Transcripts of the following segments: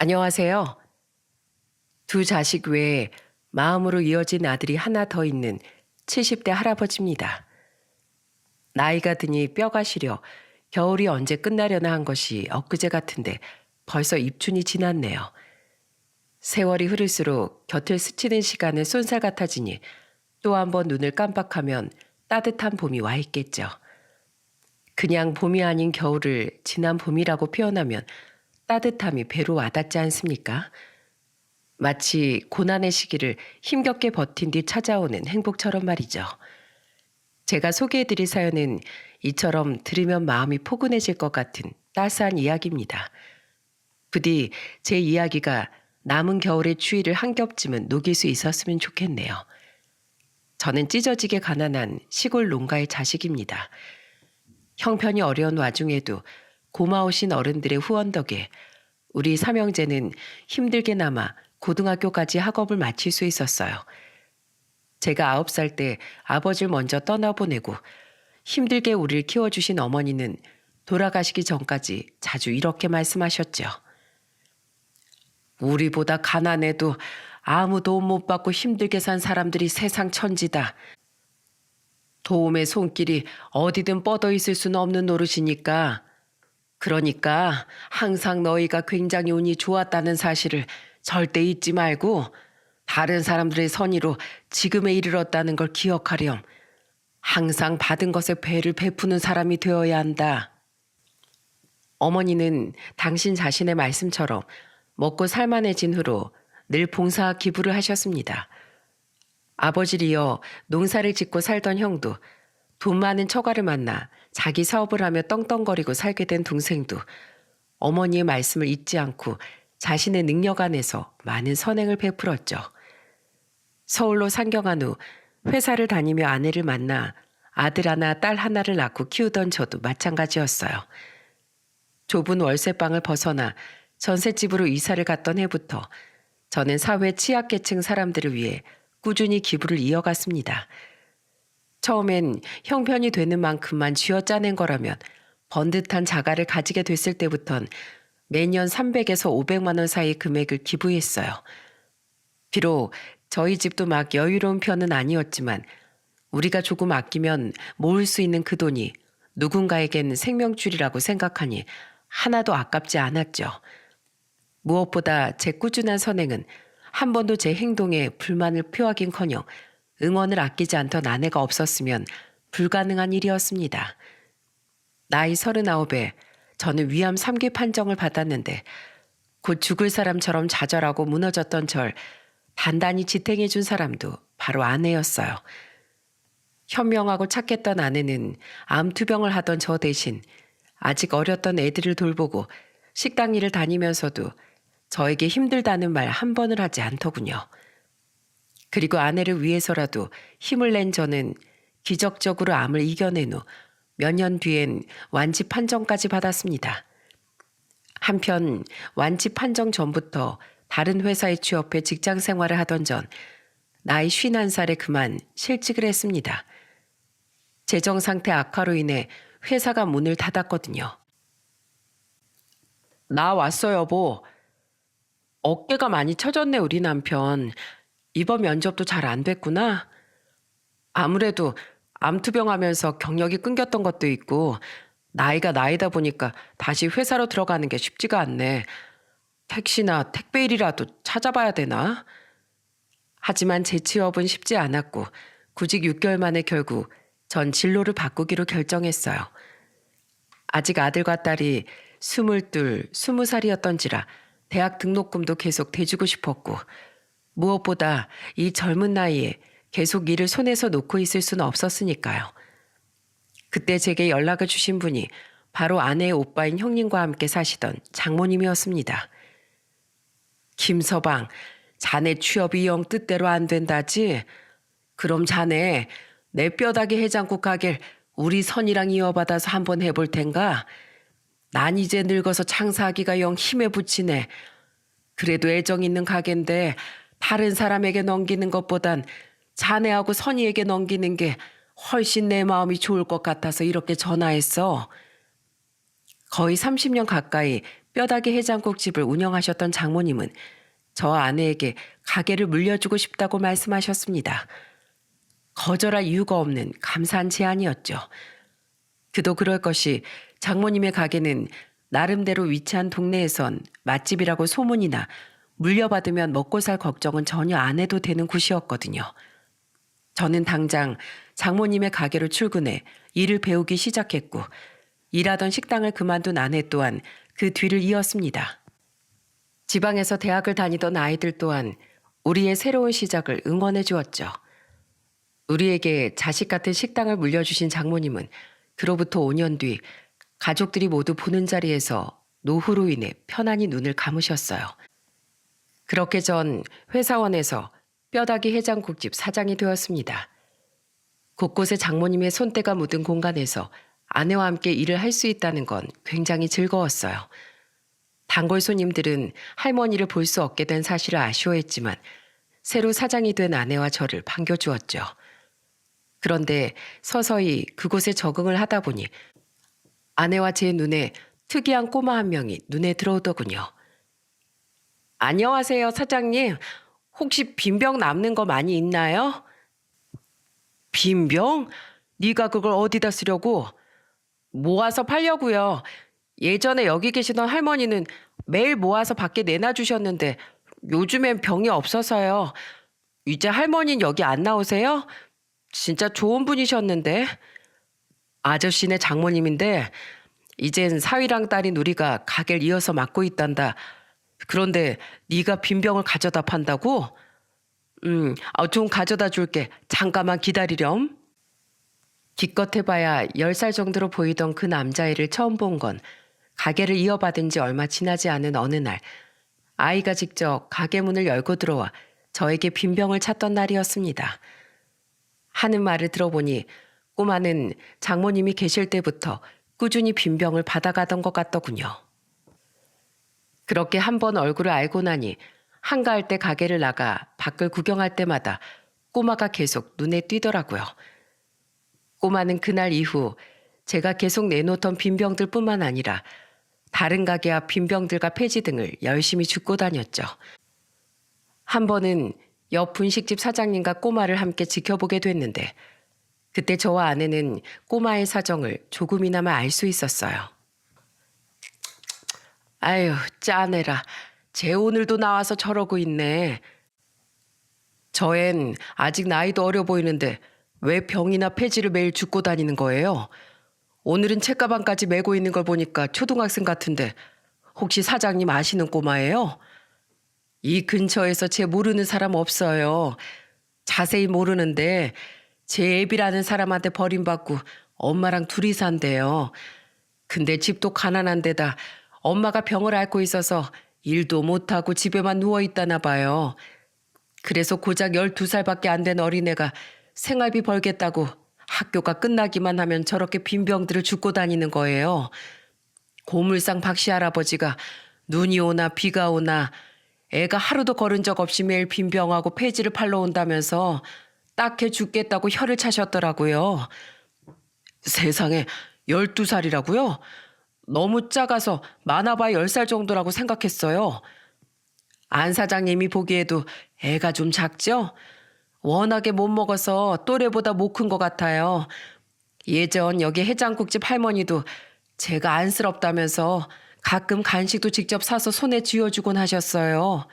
안녕하세요. 두 자식 외에 마음으로 이어진 아들이 하나 더 있는 70대 할아버지입니다. 나이가 드니 뼈가 시려 겨울이 언제 끝나려나 한 것이 엊그제 같은데 벌써 입춘이 지났네요. 세월이 흐를수록 곁을 스치는 시간은 쏜살 같아지니 또 한 번 눈을 깜빡하면 따뜻한 봄이 와 있겠죠. 그냥 봄이 아닌 겨울을 지난 봄이라고 표현하면 따뜻함이 배로 와닿지 않습니까? 마치 고난의 시기를 힘겹게 버틴 뒤 찾아오는 행복처럼 말이죠. 제가 소개해드릴 사연은 이처럼 들으면 마음이 포근해질 것 같은 따스한 이야기입니다. 부디 제 이야기가 남은 겨울의 추위를 한 겹쯤은 녹일 수 있었으면 좋겠네요. 저는 찢어지게 가난한 시골 농가의 자식입니다. 형편이 어려운 와중에도 고마우신 어른들의 후원 덕에 우리 삼형제는 힘들게나마 고등학교까지 학업을 마칠 수 있었어요. 제가 9살 때 아버지를 먼저 떠나보내고 힘들게 우리를 키워주신 어머니는 돌아가시기 전까지 자주 이렇게 말씀하셨죠. 우리보다 가난해도 아무 도움 못 받고 힘들게 산 사람들이 세상 천지다. 도움의 손길이 어디든 뻗어 있을 수는 없는 노릇이니까. 그러니까 항상 너희가 굉장히 운이 좋았다는 사실을 절대 잊지 말고 다른 사람들의 선의로 지금에 이르렀다는 걸 기억하렴. 항상 받은 것에 배를 베푸는 사람이 되어야 한다. 어머니는 당신 자신의 말씀처럼 먹고 살만해진 후로 늘 봉사 기부를 하셨습니다. 아버지를 이어 농사를 짓고 살던 형도 돈 많은 처가를 만나 자기 사업을 하며 떵떵거리고 살게 된 동생도 어머니의 말씀을 잊지 않고 자신의 능력 안에서 많은 선행을 베풀었죠. 서울로 상경한 후 회사를 다니며 아내를 만나 아들 하나 딸 하나를 낳고 키우던 저도 마찬가지였어요. 좁은 월세방을 벗어나 전셋집으로 이사를 갔던 해부터 저는 사회 취약계층 사람들을 위해 꾸준히 기부를 이어갔습니다. 처음엔 형편이 되는 만큼만 쥐어짜낸 거라면 번듯한 자가를 가지게 됐을 때부턴 매년 300에서 500만 원 사이 금액을 기부했어요. 비록 저희 집도 막 여유로운 편은 아니었지만 우리가 조금 아끼면 모을 수 있는 그 돈이 누군가에겐 생명줄이라고 생각하니 하나도 아깝지 않았죠. 무엇보다 제 꾸준한 선행은 한 번도 제 행동에 불만을 표하긴커녕 응원을 아끼지 않던 아내가 없었으면 불가능한 일이었습니다. 나이 39에 저는 위암 3기 판정을 받았는데 곧 죽을 사람처럼 좌절하고 무너졌던 절 단단히 지탱해 준 사람도 바로 아내였어요. 현명하고 착했던 아내는 암투병을 하던 저 대신 아직 어렸던 애들을 돌보고 식당 일을 다니면서도 저에게 힘들다는 말 한 번을 하지 않더군요. 그리고 아내를 위해서라도 힘을 낸 저는 기적적으로 암을 이겨낸 후 몇 년 뒤엔 완치 판정까지 받았습니다. 한편 완치 판정 전부터 다른 회사에 취업해 직장 생활을 하던 전 나이 51살에 그만 실직을 했습니다. 재정 상태 악화로 인해 회사가 문을 닫았거든요. 나 왔어 여보. 어깨가 많이 처졌네 우리 남편. 이번 면접도 잘 안 됐구나. 아무래도 암투병하면서 경력이 끊겼던 것도 있고 나이가 나이다 보니까 다시 회사로 들어가는 게 쉽지가 않네. 택시나 택배 일이라도 찾아봐야 되나? 하지만 재취업은 쉽지 않았고 구직 6개월 만에 결국 전 진로를 바꾸기로 결정했어요. 아직 아들과 딸이 22, 20살이었던지라 대학 등록금도 계속 대주고 싶었고 무엇보다 이 젊은 나이에 계속 일을 손에서 놓고 있을 수는 없었으니까요. 그때 제게 연락을 주신 분이 바로 아내의 오빠인 형님과 함께 사시던 장모님이었습니다. 김서방, 자네 취업이 영 뜻대로 안 된다지? 그럼 자네 내 뼈다귀 해장국 가게를 우리 선이랑 이어받아서 한번 해볼 텐가? 난 이제 늙어서 장사하기가 영 힘에 부치네. 그래도 애정 있는 가게인데 다른 사람에게 넘기는 것보단 자네하고 선이에게 넘기는 게 훨씬 내 마음이 좋을 것 같아서 이렇게 전화했어. 거의 30년 가까이 뼈다귀 해장국집을 운영하셨던 장모님은 저와 아내에게 가게를 물려주고 싶다고 말씀하셨습니다. 거절할 이유가 없는 감사한 제안이었죠. 그도 그럴 것이 장모님의 가게는 나름대로 위치한 동네에선 맛집이라고 소문이나 물려받으면 먹고 살 걱정은 전혀 안 해도 되는 곳이었거든요. 저는 당장 장모님의 가게로 출근해 일을 배우기 시작했고 일하던 식당을 그만둔 아내 또한 그 뒤를 이었습니다. 지방에서 대학을 다니던 아이들 또한 우리의 새로운 시작을 응원해 주었죠. 우리에게 자식 같은 식당을 물려주신 장모님은 그로부터 5년 뒤 가족들이 모두 보는 자리에서 노후로 인해 편안히 눈을 감으셨어요. 그렇게 전 회사원에서 뼈다귀 해장국집 사장이 되었습니다. 곳곳에 장모님의 손때가 묻은 공간에서 아내와 함께 일을 할 수 있다는 건 굉장히 즐거웠어요. 단골 손님들은 할머니를 볼 수 없게 된 사실을 아쉬워했지만 새로 사장이 된 아내와 저를 반겨주었죠. 그런데 서서히 그곳에 적응을 하다 보니 아내와 제 눈에 특이한 꼬마 한 명이 눈에 들어오더군요. 안녕하세요, 사장님. 혹시 빈병 남는 거 많이 있나요? 빈병? 네가 그걸 어디다 쓰려고? 모아서 팔려고요. 예전에 여기 계시던 할머니는 매일 모아서 밖에 내놔주셨는데 요즘엔 병이 없어서요. 이제 할머니는 여기 안 나오세요? 진짜 좋은 분이셨는데. 아저씨네 장모님인데 이젠 사위랑 딸인 우리가 가게를 이어서 맡고 있단다. 그런데 네가 빈병을 가져다 판다고? 좀 가져다 줄게. 잠깐만 기다리렴. 기껏 해봐야 10살 정도로 보이던 그 남자애를 처음 본 건 가게를 이어받은 지 얼마 지나지 않은 어느 날 아이가 직접 가게 문을 열고 들어와 저에게 빈병을 찾던 날이었습니다. 하는 말을 들어보니 꼬마는 장모님이 계실 때부터 꾸준히 빈병을 받아가던 것 같더군요. 그렇게 한 번 얼굴을 알고 나니 한가할 때 가게를 나가 밖을 구경할 때마다 꼬마가 계속 눈에 띄더라고요. 꼬마는 그날 이후 제가 계속 내놓던 빈병들 뿐만 아니라 다른 가게 앞 빈병들과 폐지 등을 열심히 줍고 다녔죠. 한 번은 옆 분식집 사장님과 꼬마를 함께 지켜보게 됐는데 그때 저와 아내는 꼬마의 사정을 조금이나마 알 수 있었어요. 아유, 짜내라. 쟤 오늘도 나와서 저러고 있네. 저앤 아직 나이도 어려 보이는데 왜 병이나 폐지를 매일 줍고 다니는 거예요? 오늘은 책가방까지 메고 있는 걸 보니까 초등학생 같은데 혹시 사장님 아시는 꼬마예요? 이 근처에서 쟤 모르는 사람 없어요. 자세히 모르는데 제 애비라는 사람한테 버림받고 엄마랑 둘이 산대요. 근데 집도 가난한 데다 엄마가 병을 앓고 있어서 일도 못하고 집에만 누워있다나 봐요. 그래서 고작 12살밖에 안 된 어린애가 생활비 벌겠다고 학교가 끝나기만 하면 저렇게 빈병들을 줍고 다니는 거예요. 고물상 박씨 할아버지가 눈이 오나 비가 오나 애가 하루도 걸은 적 없이 매일 빈병하고 폐지를 팔러 온다면서 딱해 죽겠다고 혀를 차셨더라고요. 세상에 12살이라고요? 너무 작아서 많아봐야 10살 정도라고 생각했어요. 안 사장님이 보기에도 애가 좀 작죠? 워낙에 못 먹어서 또래보다 못 큰 것 같아요. 예전 여기 해장국집 할머니도 제가 안쓰럽다면서 가끔 간식도 직접 사서 손에 쥐어주곤 하셨어요.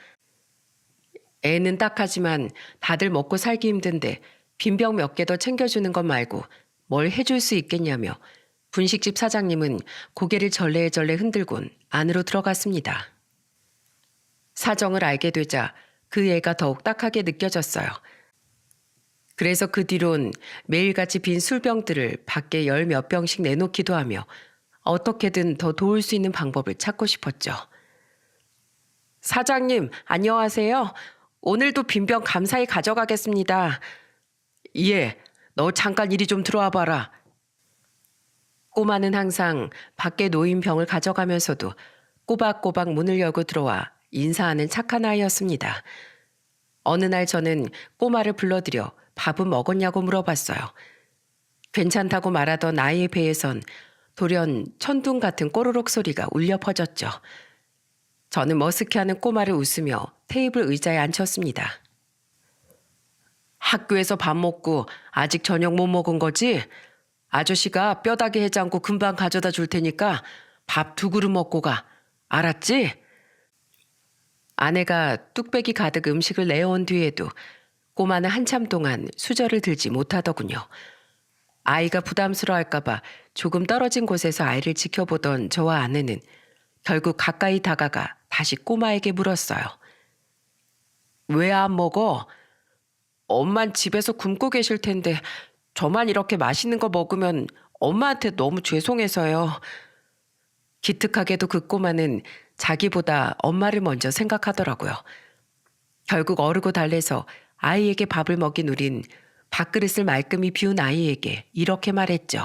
애는 딱하지만 다들 먹고 살기 힘든데 빈병 몇 개 더 챙겨주는 것 말고 뭘 해줄 수 있겠냐며 분식집 사장님은 고개를 절레절레 흔들곤 안으로 들어갔습니다. 사정을 알게 되자 그 애가 더욱 딱하게 느껴졌어요. 그래서 그 뒤론 매일같이 빈 술병들을 밖에 10몇 병씩 내놓기도 하며 어떻게든 더 도울 수 있는 방법을 찾고 싶었죠. 사장님, 안녕하세요. 오늘도 빈병 감사히 가져가겠습니다. 예, 너 잠깐 이리 좀 들어와 봐라. 꼬마는 항상 밖에 놓인 병을 가져가면서도 꼬박꼬박 문을 열고 들어와 인사하는 착한 아이였습니다. 어느 날 저는 꼬마를 불러들여 밥은 먹었냐고 물어봤어요. 괜찮다고 말하던 아이의 배에선 돌연 천둥 같은 꼬르륵 소리가 울려 퍼졌죠. 저는 머쓱해하는 꼬마를 웃으며 테이블 의자에 앉혔습니다. 학교에서 밥 먹고 아직 저녁 못 먹은 거지? 아저씨가 뼈다귀 해장국 금방 가져다 줄 테니까 밥 2그릇 먹고 가. 알았지? 아내가 뚝배기 가득 음식을 내어온 뒤에도 꼬마는 한참 동안 수저를 들지 못하더군요. 아이가 부담스러워할까봐 조금 떨어진 곳에서 아이를 지켜보던 저와 아내는 결국 가까이 다가가 다시 꼬마에게 물었어요. 왜 안 먹어? 엄만 집에서 굶고 계실 텐데 저만 이렇게 맛있는 거 먹으면 엄마한테 너무 죄송해서요. 기특하게도 그 꼬마는 자기보다 엄마를 먼저 생각하더라고요. 결국 어르고 달래서 아이에게 밥을 먹인 우린 밥그릇을 말끔히 비운 아이에게 이렇게 말했죠.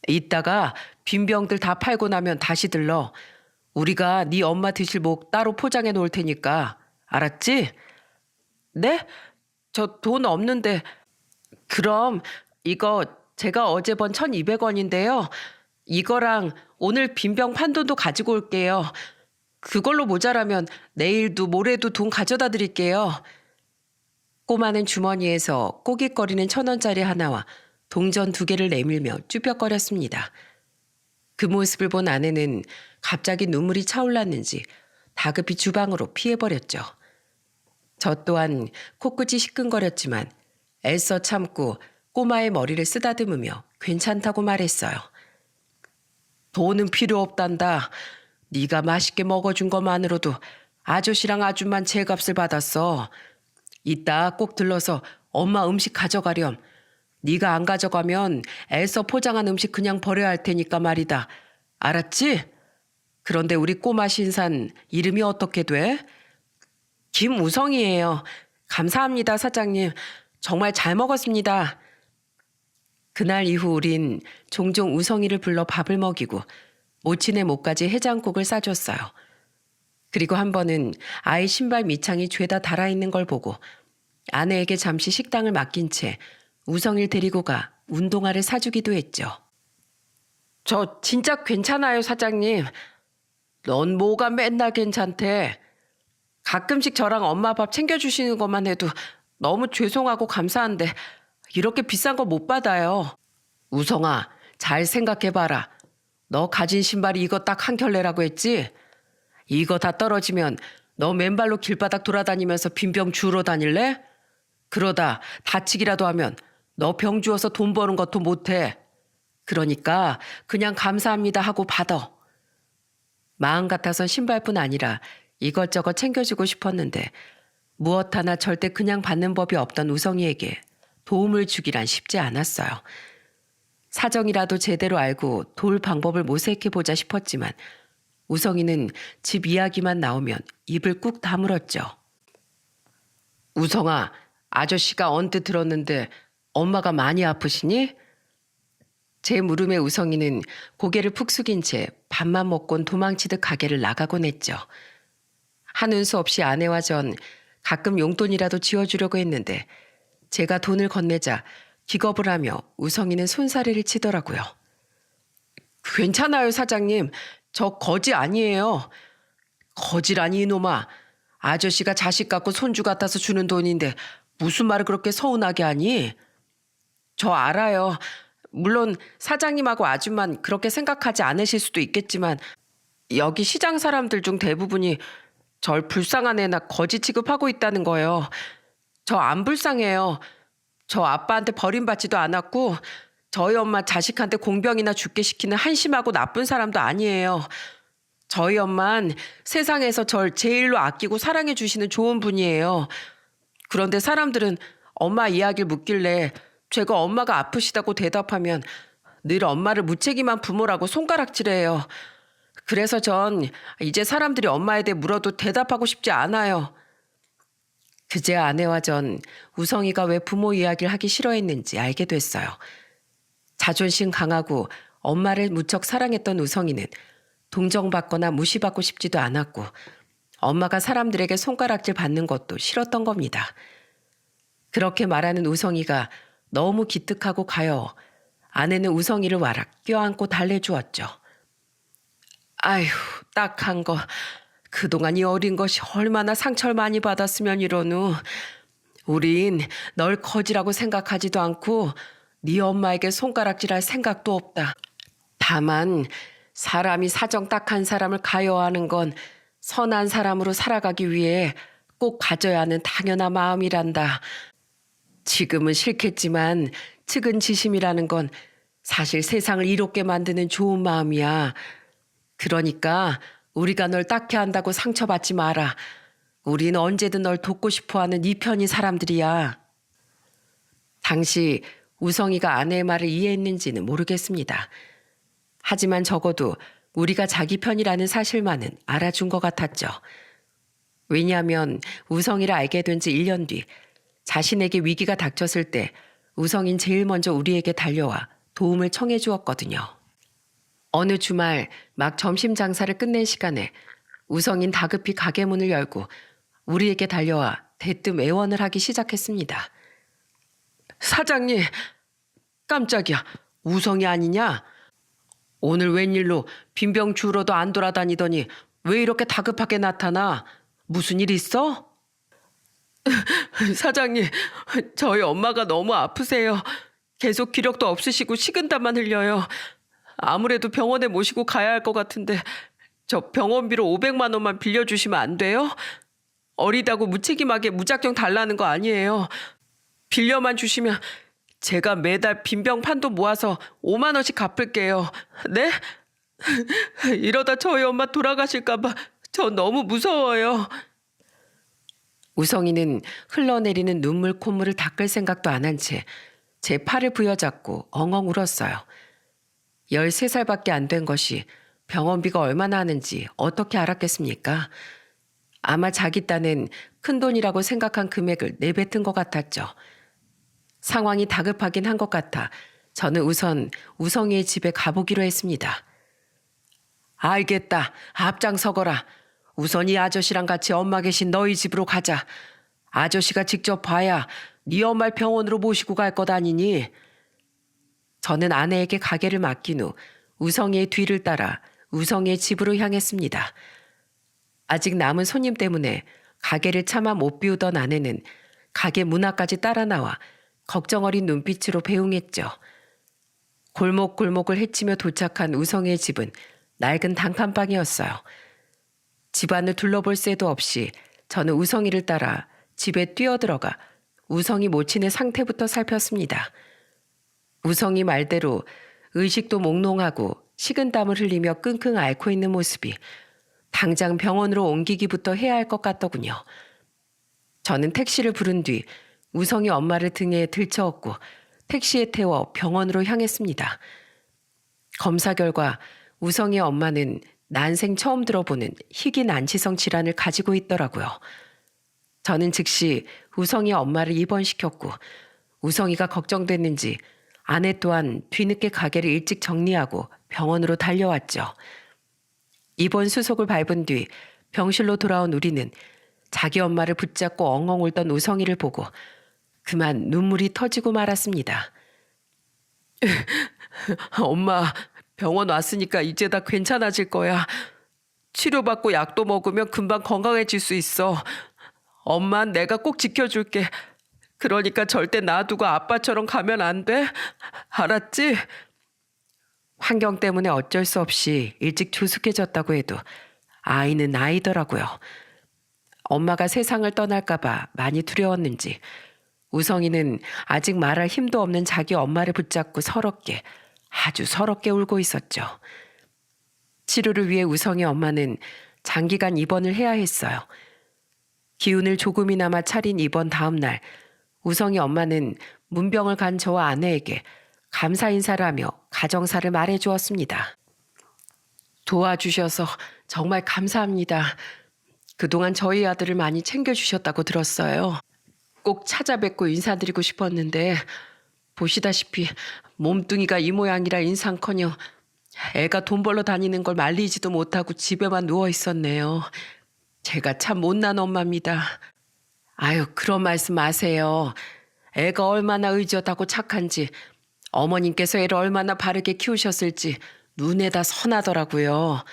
이따가 빈병들 다 팔고 나면 다시 들러. 우리가 네 엄마 드실 목 따로 포장해 놓을 테니까. 알았지? 네? 저 돈 없는데. 그럼 이거 제가 어제 번 1,200원인데요. 이거랑 오늘 빈병 판 돈도 가지고 올게요. 그걸로 모자라면 내일도 모레도 돈 가져다 드릴게요. 꼬마는 주머니에서 꼬깃거리는 1,000원짜리 하나와 동전 2개를 내밀며 쭈뼛거렸습니다. 그 모습을 본 아내는 갑자기 눈물이 차올랐는지 다급히 주방으로 피해버렸죠. 저 또한 코끝이 시큰거렸지만 애써 참고 꼬마의 머리를 쓰다듬으며 괜찮다고 말했어요. 돈은 필요 없단다. 네가 맛있게 먹어준 것만으로도 아저씨랑 아줌만 제값을 받았어. 이따 꼭 들러서 엄마 음식 가져가렴. 네가 안 가져가면 애써 포장한 음식 그냥 버려야 할 테니까 말이다. 알았지? 그런데 우리 꼬마 신산 이름이 어떻게 돼? 김우성이에요. 감사합니다, 사장님. 정말 잘 먹었습니다. 그날 이후 우린 종종 우성이를 불러 밥을 먹이고 모친의 목까지 해장국을 싸줬어요. 그리고 한 번은 아이 신발 밑창이 죄다 달아있는 걸 보고 아내에게 잠시 식당을 맡긴 채 우성이를 데리고 가 운동화를 사주기도 했죠. 저 진짜 괜찮아요, 사장님. 넌 뭐가 맨날 괜찮대. 가끔씩 저랑 엄마 밥 챙겨주시는 것만 해도 너무 죄송하고 감사한데 이렇게 비싼 거 못 받아요. 우성아, 잘 생각해봐라. 너 가진 신발이 이거 딱 한 켤레라고 했지? 이거 다 떨어지면 너 맨발로 길바닥 돌아다니면서 빈병 주우러 다닐래? 그러다 다치기라도 하면 너 병 주워서 돈 버는 것도 못해. 그러니까 그냥 감사합니다 하고 받아. 마음 같아선 신발뿐 아니라 이것저것 챙겨주고 싶었는데 무엇 하나 절대 그냥 받는 법이 없던 우성이에게 도움을 주기란 쉽지 않았어요. 사정이라도 제대로 알고 도울 방법을 모색해보자 싶었지만 우성이는 집 이야기만 나오면 입을 꾹 다물었죠. 우성아, 아저씨가 언뜻 들었는데 엄마가 많이 아프시니? 제 물음에 우성이는 고개를 푹 숙인 채 밥만 먹곤 도망치듯 가게를 나가곤 했죠. 하는 수 없이 아내와 전 가끔 용돈이라도 지어주려고 했는데 제가 돈을 건네자 기겁을 하며 우성이는 손사래를 치더라고요. 괜찮아요, 사장님. 저 거지 아니에요. 거지라니 이놈아. 아저씨가 자식 같고 손주 같아서 주는 돈인데 무슨 말을 그렇게 서운하게 하니? 저 알아요. 물론 사장님하고 아줌만 그렇게 생각하지 않으실 수도 있겠지만 여기 시장 사람들 중 대부분이 절 불쌍한 애나 거지 취급하고 있다는 거예요. 저 안 불쌍해요. 저 아빠한테 버림받지도 않았고 저희 엄마 자식한테 공병이나 죽게 시키는 한심하고 나쁜 사람도 아니에요. 저희 엄만 세상에서 절 제일로 아끼고 사랑해 주시는 좋은 분이에요. 그런데 사람들은 엄마 이야기를 묻길래 제가 엄마가 아프시다고 대답하면 늘 엄마를 무책임한 부모라고 손가락질해요. 그래서 전 이제 사람들이 엄마에 대해 물어도 대답하고 싶지 않아요. 그제 아내와 전 우성이가 왜 부모 이야기를 하기 싫어했는지 알게 됐어요. 자존심 강하고 엄마를 무척 사랑했던 우성이는 동정받거나 무시받고 싶지도 않았고 엄마가 사람들에게 손가락질 받는 것도 싫었던 겁니다. 그렇게 말하는 우성이가 너무 기특하고 가여워 아내는 우성이를 와락 껴안고 달래주었죠. 아휴, 딱한 거. 그동안 이 어린 것이 얼마나 상처를 많이 받았으면 이러누. 우린 널 거지라고 생각하지도 않고 네 엄마에게 손가락질할 생각도 없다. 다만 사람이 사정 딱한 사람을 가여워하는 건 선한 사람으로 살아가기 위해 꼭 가져야 하는 당연한 마음이란다. 지금은 싫겠지만 측은지심이라는 건 사실 세상을 이롭게 만드는 좋은 마음이야. 그러니까 우리가 널 딱히 한다고 상처받지 마라. 우린 언제든 널 돕고 싶어하는 네 편인 사람들이야. 당시 우성이가 아내의 말을 이해했는지는 모르겠습니다. 하지만 적어도 우리가 자기 편이라는 사실만은 알아준 것 같았죠. 왜냐하면 우성이를 알게 된 지 1년 뒤 자신에게 위기가 닥쳤을 때 우성인 제일 먼저 우리에게 달려와 도움을 청해 주었거든요. 어느 주말 막 점심 장사를 끝낸 시간에 우성인 다급히 가게 문을 열고 우리에게 달려와 대뜸 애원을 하기 시작했습니다. 사장님, 깜짝이야. 우성이 아니냐? 오늘 웬일로 빈병 주우러도 안 돌아다니더니 왜 이렇게 다급하게 나타나? 무슨 일 있어? 사장님, 저희 엄마가 너무 아프세요. 계속 기력도 없으시고 식은땀만 흘려요. 아무래도 병원에 모시고 가야 할 것 같은데 저 병원비로 500만 원만 빌려주시면 안 돼요? 어리다고 무책임하게 무작정 달라는 거 아니에요. 빌려만 주시면 제가 매달 빈병 판도 모아서 5만 원씩 갚을게요. 네? 이러다 저희 엄마 돌아가실까 봐 저 너무 무서워요. 우성이는 흘러내리는 눈물 콧물을 닦을 생각도 안 한 채 제 팔을 부여잡고 엉엉 울었어요. 13살밖에 안 된 것이 병원비가 얼마나 하는지 어떻게 알았겠습니까? 아마 자기 딴엔 큰돈이라고 생각한 금액을 내뱉은 것 같았죠. 상황이 다급하긴 한 것 같아 저는 우선 우성이의 집에 가보기로 했습니다. 알겠다. 앞장서거라. 우선 이 아저씨랑 같이 엄마 계신 너희 집으로 가자. 아저씨가 직접 봐야 네 엄마를 병원으로 모시고 갈 것 아니니. 저는 아내에게 가게를 맡긴 후 우성이의 뒤를 따라 우성이의 집으로 향했습니다. 아직 남은 손님 때문에 가게를 차마 못 비우던 아내는 가게 문 앞까지 따라 나와 걱정 어린 눈빛으로 배웅했죠. 골목골목을 헤치며 도착한 우성이의 집은 낡은 단칸방이었어요. 집안을 둘러볼 새도 없이 저는 우성이를 따라 집에 뛰어들어가 우성이 모친의 상태부터 살폈습니다. 우성이 말대로 의식도 몽롱하고 식은땀을 흘리며 끙끙 앓고 있는 모습이 당장 병원으로 옮기기부터 해야 할 것 같더군요. 저는 택시를 부른 뒤 우성이 엄마를 등에 들쳐업고 택시에 태워 병원으로 향했습니다. 검사 결과 우성이의 엄마는 난생 처음 들어보는 희귀 난치성 질환을 가지고 있더라고요. 저는 즉시 우성이 엄마를 입원시켰고 우성이가 걱정됐는지 아내 또한 뒤늦게 가게를 일찍 정리하고 병원으로 달려왔죠. 입원 수속을 밟은 뒤 병실로 돌아온 우리는 자기 엄마를 붙잡고 엉엉 울던 우성이를 보고 그만 눈물이 터지고 말았습니다. 엄마, 병원 왔으니까 이제 다 괜찮아질 거야. 치료받고 약도 먹으면 금방 건강해질 수 있어. 엄만 내가 꼭 지켜줄게. 그러니까 절대 놔두고 아빠처럼 가면 안 돼. 알았지? 환경 때문에 어쩔 수 없이 일찍 조숙해졌다고 해도 아이는 아이더라고요. 엄마가 세상을 떠날까 봐 많이 두려웠는지 우성이는 아직 말할 힘도 없는 자기 엄마를 붙잡고 서럽게 아주 서럽게 울고 있었죠. 치료를 위해 우성이 엄마는 장기간 입원을 해야 했어요. 기운을 조금이나마 차린 입원 다음 날 우성이 엄마는 문병을 간 저와 아내에게 감사 인사를 하며 가정사를 말해주었습니다. 도와주셔서 정말 감사합니다. 그동안 저희 아들을 많이 챙겨주셨다고 들었어요. 꼭 찾아뵙고 인사드리고 싶었는데 보시다시피 몸뚱이가 이 모양이라 인상커녕 애가 돈 벌러 다니는 걸 말리지도 못하고 집에만 누워 있었네요. 제가 참 못난 엄마입니다. 아유, 그런 말씀 마세요. 애가 얼마나 의젓하고 착한지 어머님께서 애를 얼마나 바르게 키우셨을지 눈에 다 선하더라고요.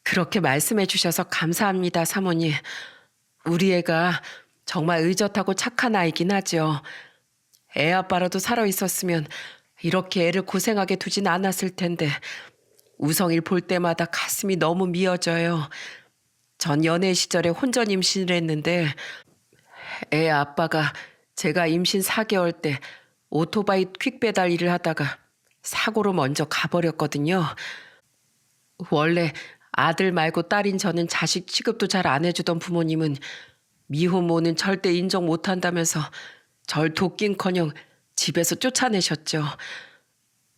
그렇게 말씀해 주셔서 감사합니다, 사모님. 우리 애가 정말 의젓하고 착한 아이긴 하죠. 애 아빠라도 살아 있었으면 이렇게 애를 고생하게 두진 않았을 텐데 우성이를 볼 때마다 가슴이 너무 미어져요. 전 연애 시절에 혼전 임신을 했는데 애 아빠가 제가 임신 4개월 때 오토바이 퀵배달 일을 하다가 사고로 먼저 가버렸거든요. 원래 아들 말고 딸인 저는 자식 취급도 잘 안 해주던 부모님은 미혼모는 절대 인정 못한다면서 절 돕긴커녕 집에서 쫓아내셨죠.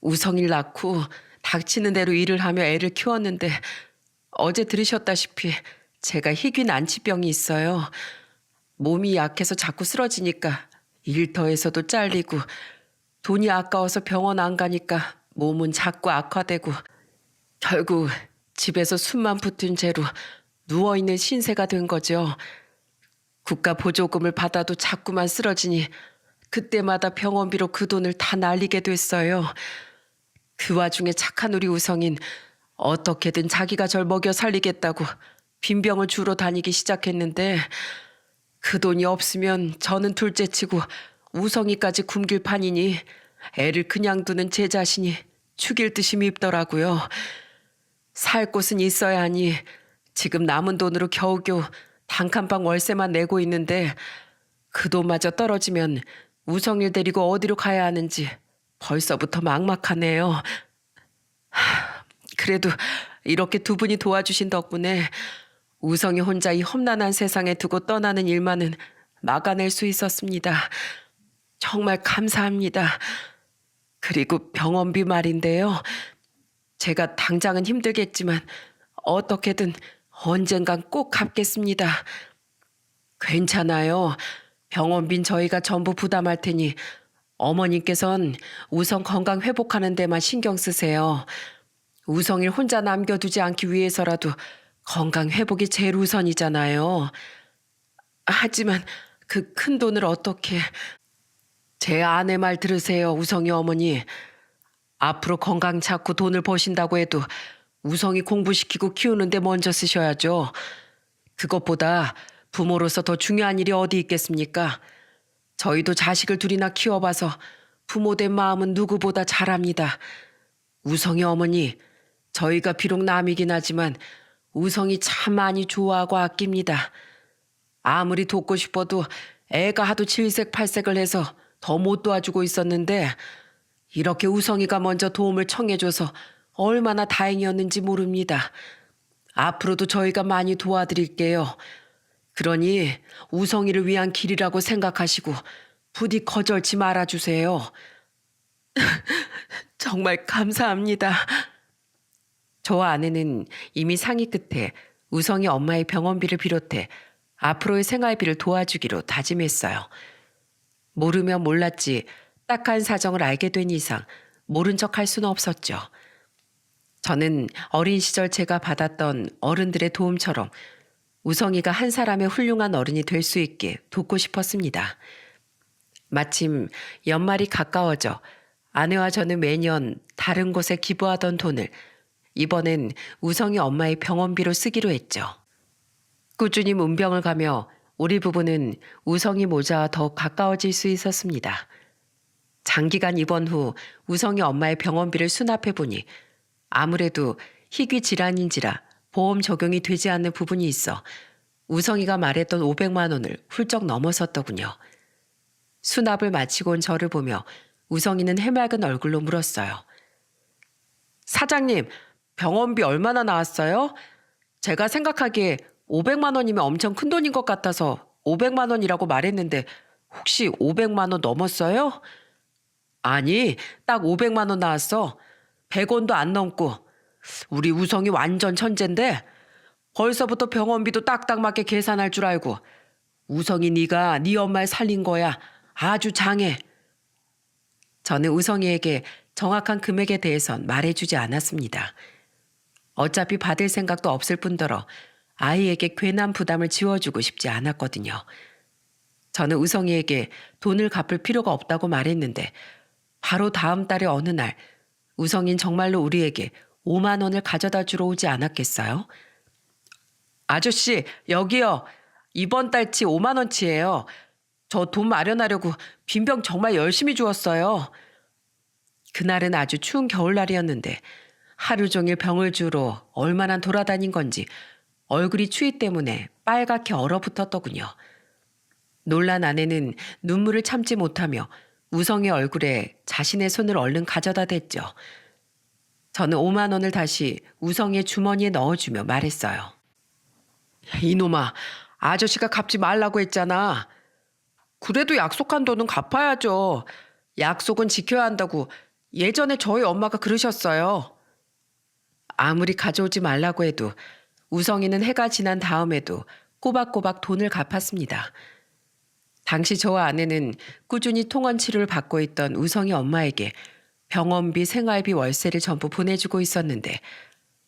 우성이를 낳고 닥치는 대로 일을 하며 애를 키웠는데 어제 들으셨다시피 제가 희귀 난치병이 있어요. 몸이 약해서 자꾸 쓰러지니까 일터에서도 잘리고 돈이 아까워서 병원 안 가니까 몸은 자꾸 악화되고 결국 집에서 숨만 붙은 채로 누워있는 신세가 된 거죠. 국가 보조금을 받아도 자꾸만 쓰러지니 그때마다 병원비로 그 돈을 다 날리게 됐어요. 그 와중에 착한 우리 우성인 어떻게든 자기가 절 먹여 살리겠다고 빈병을 주러 다니기 시작했는데 그 돈이 없으면 저는 둘째치고 우성이까지 굶길 판이니 애를 그냥 두는 제 자신이 죽일 듯이 밉더라고요. 살 곳은 있어야 하니 지금 남은 돈으로 겨우겨우 단칸방 월세만 내고 있는데 그 돈마저 떨어지면 우성일 데리고 어디로 가야 하는지 벌써부터 막막하네요. 그래도 이렇게 두 분이 도와주신 덕분에 우성이 혼자 이 험난한 세상에 두고 떠나는 일만은 막아낼 수 있었습니다. 정말 감사합니다. 그리고 병원비 말인데요. 제가 당장은 힘들겠지만 어떻게든 언젠간 꼭 갚겠습니다. 괜찮아요. 병원비는 저희가 전부 부담할 테니 어머님께선 우선 건강 회복하는 데만 신경 쓰세요. 우성이를 혼자 남겨두지 않기 위해서라도 건강 회복이 제일 우선이잖아요. 하지만 그 큰 돈을 어떻게... 제 아내 말 들으세요, 우성이 어머니. 앞으로 건강 찾고 돈을 버신다고 해도 우성이 공부시키고 키우는데 먼저 쓰셔야죠. 그것보다 부모로서 더 중요한 일이 어디 있겠습니까? 저희도 자식을 둘이나 키워봐서 부모된 마음은 누구보다 잘 압니다. 우성이 어머니, 저희가 비록 남이긴 하지만 우성이 참 많이 좋아하고 아낍니다. 아무리 돕고 싶어도 애가 하도 질색팔색을 해서 더 못 도와주고 있었는데 이렇게 우성이가 먼저 도움을 청해줘서 얼마나 다행이었는지 모릅니다. 앞으로도 저희가 많이 도와드릴게요. 그러니 우성이를 위한 길이라고 생각하시고 부디 거절치 말아주세요. 정말 감사합니다. 저와 아내는 이미 상의 끝에 우성이 엄마의 병원비를 비롯해 앞으로의 생활비를 도와주기로 다짐했어요. 모르면 몰랐지 딱한 사정을 알게 된 이상 모른 척 할 수는 없었죠. 저는 어린 시절 제가 받았던 어른들의 도움처럼 우성이가 한 사람의 훌륭한 어른이 될 수 있게 돕고 싶었습니다. 마침 연말이 가까워져 아내와 저는 매년 다른 곳에 기부하던 돈을 이번엔 우성이 엄마의 병원비로 쓰기로 했죠. 꾸준히 문병을 가며 우리 부부는 우성이 모자와 더 가까워질 수 있었습니다. 장기간 입원 후 우성이 엄마의 병원비를 수납해보니 아무래도 희귀 질환인지라 보험 적용이 되지 않는 부분이 있어 우성이가 말했던 500만 원을 훌쩍 넘어섰더군요. 수납을 마치고 온 저를 보며 우성이는 해맑은 얼굴로 물었어요. 사장님, 병원비 얼마나 나왔어요? 제가 생각하기에 500만 원이면 엄청 큰 돈인 것 같아서 500만 원이라고 말했는데 혹시 500만 원 넘었어요? 아니, 딱 500만 원 나왔어. 100원도 안 넘고. 우리 우성이 완전 천재인데 벌써부터 병원비도 딱딱 맞게 계산할 줄 알고. 우성이 네가 네 엄마를 살린 거야. 아주 장해. 저는 우성이에게 정확한 금액에 대해선 말해주지 않았습니다. 어차피 받을 생각도 없을 뿐더러 아이에게 괜한 부담을 지워주고 싶지 않았거든요. 저는 우성이에게 돈을 갚을 필요가 없다고 말했는데 바로 다음 달의 어느 날 우성인 정말로 우리에게 5만 원을 가져다 주러 오지 않았겠어요? 아저씨, 여기요. 이번 달치 5만 원치예요. 저 돈 마련하려고 빈병 정말 열심히 주었어요. 그날은 아주 추운 겨울날이었는데 하루 종일 병을 주러 얼마나 돌아다닌 건지 얼굴이 추위 때문에 빨갛게 얼어붙었더군요. 놀란 아내는 눈물을 참지 못하며 우성의 얼굴에 자신의 손을 얼른 가져다 댔죠. 저는 5만 원을 다시 우성의 주머니에 넣어주며 말했어요. 이놈아, 아저씨가 갚지 말라고 했잖아. 그래도 약속한 돈은 갚아야죠. 약속은 지켜야 한다고 예전에 저희 엄마가 그러셨어요. 아무리 가져오지 말라고 해도 우성이는 해가 지난 다음에도 꼬박꼬박 돈을 갚았습니다. 당시 저와 아내는 꾸준히 통원 치료를 받고 있던 우성이 엄마에게 병원비, 생활비, 월세를 전부 보내주고 있었는데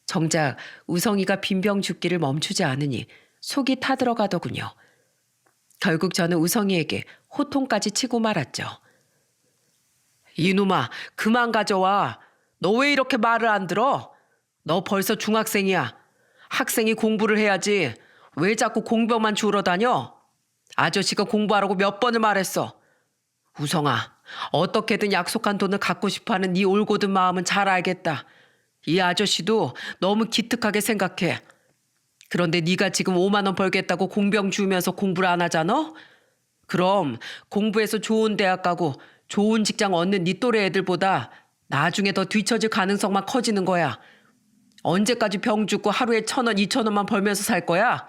정작 우성이가 빈병 죽기를 멈추지 않으니 속이 타들어가더군요. 결국 저는 우성이에게 호통까지 치고 말았죠. 이놈아, 그만 가져와. 너 왜 이렇게 말을 안 들어? 너 벌써 중학생이야. 학생이 공부를 해야지. 왜 자꾸 공병만 주우러 다녀? 아저씨가 공부하라고 몇 번을 말했어. 우성아, 어떻게든 약속한 돈을 갖고 싶어하는 네 올곧은 마음은 잘 알겠다. 이 아저씨도 너무 기특하게 생각해. 그런데 네가 지금 5만 원 벌겠다고 공병 주우면서 공부를 안 하잖아? 그럼 공부해서 좋은 대학 가고 좋은 직장 얻는 네 또래 애들보다 나중에 더 뒤처질 가능성만 커지는 거야. 언제까지 병 죽고 하루에 1,000원, 2,000원만 벌면서 살 거야?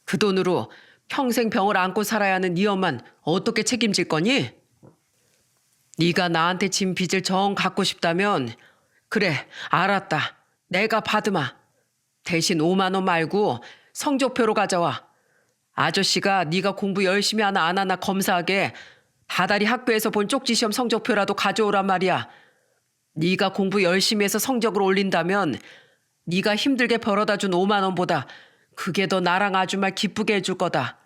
그 돈으로 평생 병을 안고 살아야 하는 네 엄만 어떻게 책임질 거니? 네가 나한테 진 빚을 정 갚고 싶다면 그래, 알았다. 내가 받으마. 대신 5만 원 말고 성적표로 가져와. 아저씨가 네가 공부 열심히 하나 안 하나 검사하게 다달이 학교에서 본 쪽지시험 성적표라도 가져오란 말이야. 네가 공부 열심히 해서 성적을 올린다면 네가 힘들게 벌어다 준 5만 원보다 그게 더 나랑 아줌마 기쁘게 해줄 거다.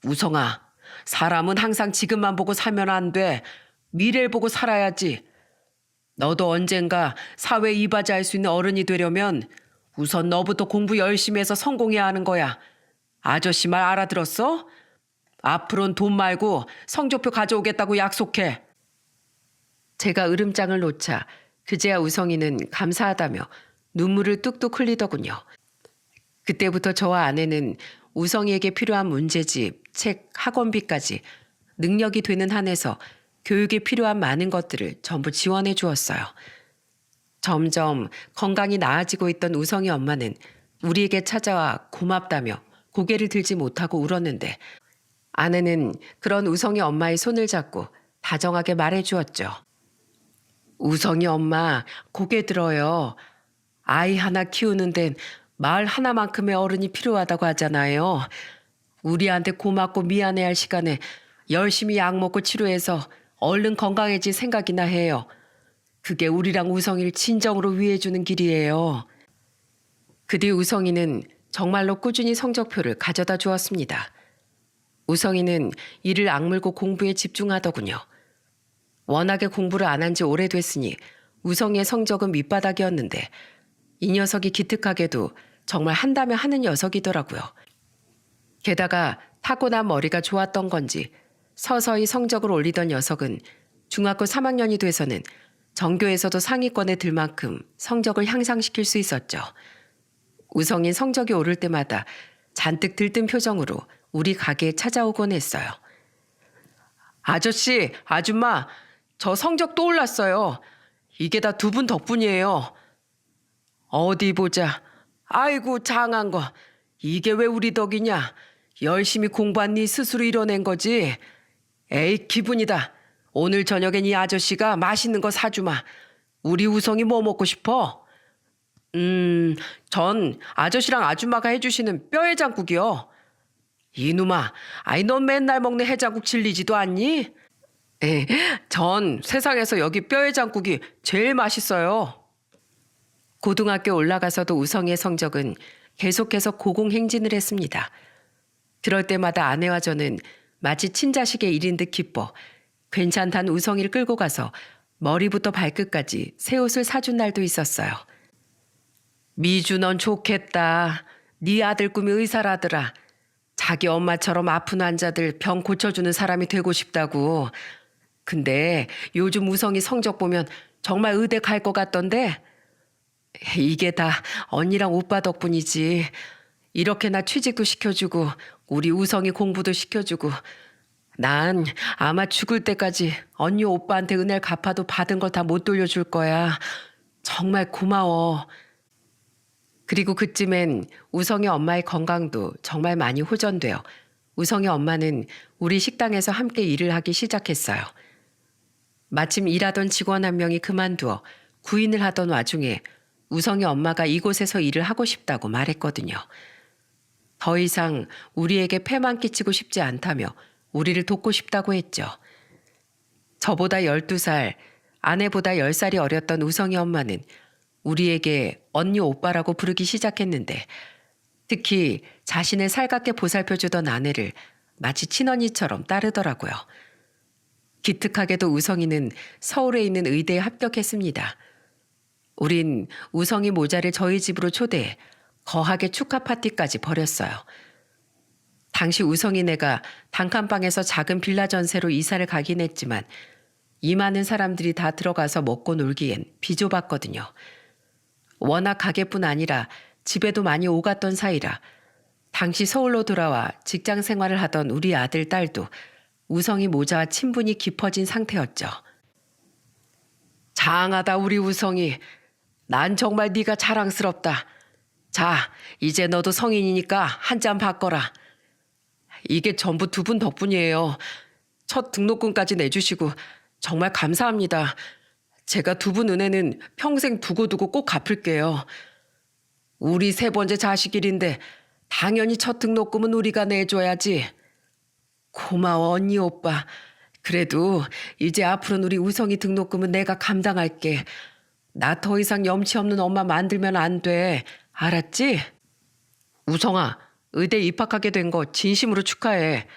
우성아, 사람은 항상 지금만 보고 살면 안 돼. 미래를 보고 살아야지. 너도 언젠가 사회 이바지할 수 있는 어른이 되려면 우선 너부터 공부 열심히 해서 성공해야 하는 거야. 아저씨 말 알아들었어? 앞으로는 돈 말고 성적표 가져오겠다고 약속해. 제가 으름장을 놓자 그제야 우성이는 감사하다며 눈물을 뚝뚝 흘리더군요. 그때부터 저와 아내는 우성이에게 필요한 문제집, 책, 학원비까지 능력이 되는 한에서 교육에 필요한 많은 것들을 전부 지원해 주었어요. 점점 건강이 나아지고 있던 우성이 엄마는 우리에게 찾아와 고맙다며 고개를 들지 못하고 울었는데 아내는 그런 우성이 엄마의 손을 잡고 다정하게 말해 주었죠. 우성이 엄마, 고개 들어요. 아이 하나 키우는 데는 마을 하나만큼의 어른이 필요하다고 하잖아요. 우리한테 고맙고 미안해할 시간에 열심히 약 먹고 치료해서 얼른 건강해질 생각이나 해요. 그게 우리랑 우성이를 진정으로 위해주는 길이에요. 그 뒤 우성이는 정말로 꾸준히 성적표를 가져다 주었습니다. 우성이는 이를 악물고 공부에 집중하더군요. 워낙에 공부를 안 한 지 오래됐으니 우성이의 성적은 밑바닥이었는데 이 녀석이 기특하게도 정말 한다면 하는 녀석이더라고요. 게다가 타고난 머리가 좋았던 건지 서서히 성적을 올리던 녀석은 중학교 3학년이 돼서는 전교에서도 상위권에 들 만큼 성적을 향상시킬 수 있었죠. 우성이 성적이 오를 때마다 잔뜩 들뜬 표정으로 우리 가게에 찾아오곤 했어요. 아저씨, 아줌마, 저 성적 또 올랐어요. 이게 다 두 분 덕분이에요. 어디 보자. 아이고 장한 거. 이게 왜 우리 덕이냐. 열심히 공부한 네 스스로 이뤄낸 거지. 에이 기분이다. 오늘 저녁엔 이 아저씨가 맛있는 거 사주마. 우리 우성이 뭐 먹고 싶어? 전 아저씨랑 아줌마가 해주시는 뼈해장국이요. 이놈아, 아이 넌 맨날 먹는 해장국 질리지도 않니? 전 세상에서 여기 뼈해장국이 제일 맛있어요. 고등학교 올라가서도 우성이의 성적은 계속해서 고공행진을 했습니다. 그럴 때마다 아내와 저는 마치 친자식의 일인 듯 기뻐 괜찮다는 우성이를 끌고 가서 머리부터 발끝까지 새 옷을 사준 날도 있었어요. 미주 넌 좋겠다. 네 아들 꿈이 의사라더라. 자기 엄마처럼 아픈 환자들 병 고쳐주는 사람이 되고 싶다고. 근데 요즘 우성이 성적 보면 정말 의대 갈 것 같던데 이게 다 언니랑 오빠 덕분이지. 이렇게나 취직도 시켜주고 우리 우성이 공부도 시켜주고 난 아마 죽을 때까지 언니 오빠한테 은혜를 갚아도 받은 걸 다 못 돌려줄 거야. 정말 고마워. 그리고 그쯤엔 우성이 엄마의 건강도 정말 많이 호전되어 우성이 엄마는 우리 식당에서 함께 일을 하기 시작했어요. 마침 일하던 직원 한 명이 그만두어 구인을 하던 와중에 우성이 엄마가 이곳에서 일을 하고 싶다고 말했거든요. 더 이상 우리에게 폐만 끼치고 싶지 않다며 우리를 돕고 싶다고 했죠. 저보다 12살, 아내보다 10살이 어렸던 우성이 엄마는 우리에게 언니 오빠라고 부르기 시작했는데 특히 자신을 살갑게 보살펴주던 아내를 마치 친언니처럼 따르더라고요. 기특하게도 우성이는 서울에 있는 의대에 합격했습니다. 우린 우성이 모자를 저희 집으로 초대해 거하게 축하 파티까지 벌였어요. 당시 우성이네가 단칸방에서 작은 빌라 전세로 이사를 가긴 했지만 이 많은 사람들이 다 들어가서 먹고 놀기엔 비좁았거든요. 워낙 가게뿐 아니라 집에도 많이 오갔던 사이라 당시 서울로 돌아와 직장 생활을 하던 우리 아들, 딸도 우성이 모자와 친분이 깊어진 상태였죠. 장하다 우리 우성이. 난 정말 네가 자랑스럽다. 자, 이제 너도 성인이니까 한 잔 바꿔라. 이게 전부 두 분 덕분이에요. 첫 등록금까지 내주시고 정말 감사합니다. 제가 두 분 은혜는 평생 두고두고 꼭 갚을게요. 우리 세 번째 자식 일인데 당연히 첫 등록금은 우리가 내줘야지. 고마워 언니 오빠. 그래도 이제 앞으로는 우리 우성이 등록금은 내가 감당할게. 나 더 이상 염치 없는 엄마 만들면 안 돼. 알았지? 우성아, 의대 입학하게 된 거 진심으로 축하해.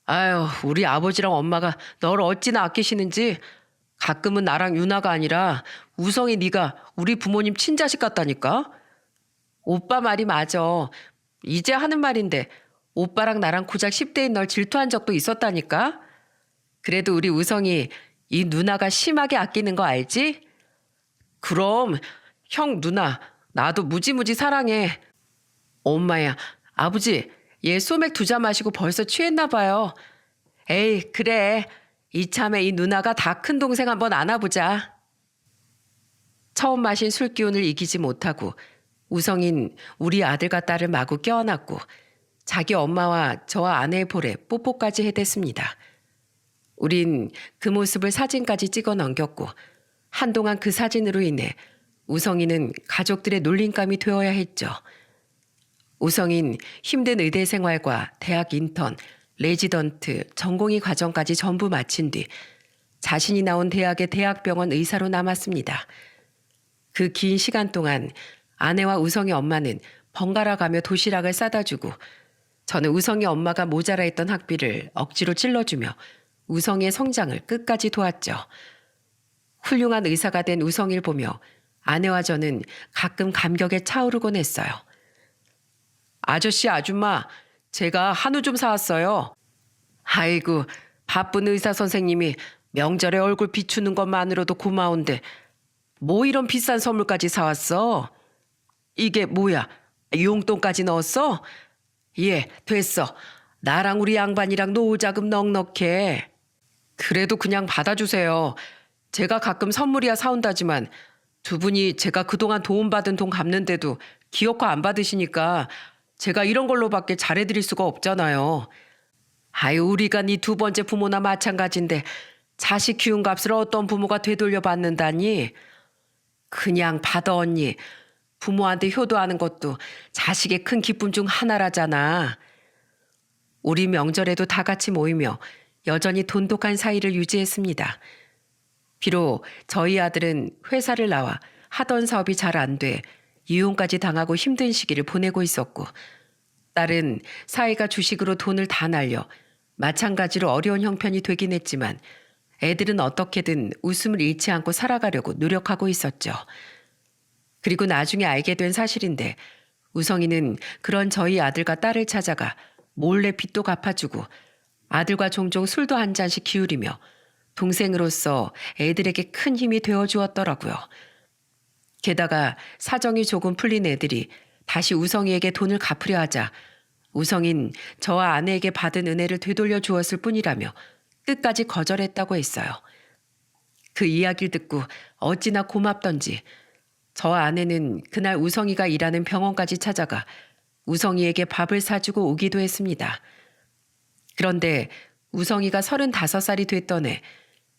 아유, 우리 아버지랑 엄마가 널 어찌나 아끼시는지 가끔은 나랑 유나가 아니라 우성이 네가 우리 부모님 친자식 같다니까? 오빠 말이 맞아. 이제 하는 말인데 오빠랑 나랑 고작 10대인 널 질투한 적도 있었다니까? 그래도 우리 우성이 이 누나가 심하게 아끼는 거 알지? 그럼 형 누나 나도 무지무지 사랑해. 엄마야, 아버지 얘 소맥 2잔 마시고 벌써 취했나 봐요. 에이 그래. 이참에 이 누나가 다 큰 동생 한번 안아보자. 처음 마신 술 기운을 이기지 못하고 우성인 우리 아들과 딸을 마구 껴안았고 자기 엄마와 저와 아내의 볼에 뽀뽀까지 해댔습니다. 우린 그 모습을 사진까지 찍어 넘겼고 한동안 그 사진으로 인해 우성이는 가족들의 놀림감이 되어야 했죠. 우성인 힘든 의대 생활과 대학 인턴, 레지던트, 전공의 과정까지 전부 마친 뒤 자신이 나온 대학의 대학병원 의사로 남았습니다. 그 긴 시간 동안 아내와 우성이 엄마는 번갈아 가며 도시락을 싸다 주고 저는 우성이 엄마가 모자라 했던 학비를 억지로 찔러주며 우성이의 성장을 끝까지 도왔죠. 훌륭한 의사가 된 우성이를 보며 아내와 저는 가끔 감격에 차오르곤 했어요. 아저씨 아줌마 제가 한우 좀 사왔어요. 아이고 바쁜 의사 선생님이 명절에 얼굴 비추는 것만으로도 고마운데 뭐 이런 비싼 선물까지 사왔어? 이게 뭐야? 용돈까지 넣었어? 예, 됐어. 나랑 우리 양반이랑 노후자금 넉넉해. 그래도 그냥 받아주세요. 제가 가끔 선물이야 사온다지만 두 분이 제가 그동안 도움받은 돈 갚는데도 기억화 안 받으시니까 제가 이런 걸로밖에 잘해드릴 수가 없잖아요. 아유 우리가 네 두 번째 부모나 마찬가지인데 자식 키운 값을 어떤 부모가 되돌려 받는다니. 그냥 받아 언니. 부모한테 효도하는 것도 자식의 큰 기쁨 중 하나라잖아. 우리 명절에도 다 같이 모이며 여전히 돈독한 사이를 유지했습니다. 비록 저희 아들은 회사를 나와 하던 사업이 잘 안 돼 이혼까지 당하고 힘든 시기를 보내고 있었고 딸은 사위가 주식으로 돈을 다 날려 마찬가지로 어려운 형편이 되긴 했지만 애들은 어떻게든 웃음을 잃지 않고 살아가려고 노력하고 있었죠. 그리고 나중에 알게 된 사실인데 우성이는 그런 저희 아들과 딸을 찾아가 몰래 빚도 갚아주고 아들과 종종 술도 한 잔씩 기울이며 동생으로서 애들에게 큰 힘이 되어주었더라고요. 게다가 사정이 조금 풀린 애들이 다시 우성이에게 돈을 갚으려 하자 우성인 저와 아내에게 받은 은혜를 되돌려 주었을 뿐이라며 끝까지 거절했다고 했어요. 그 이야기를 듣고 어찌나 고맙던지 저와 아내는 그날 우성이가 일하는 병원까지 찾아가 우성이에게 밥을 사주고 오기도 했습니다. 그런데 우성이가 35살이 됐던 해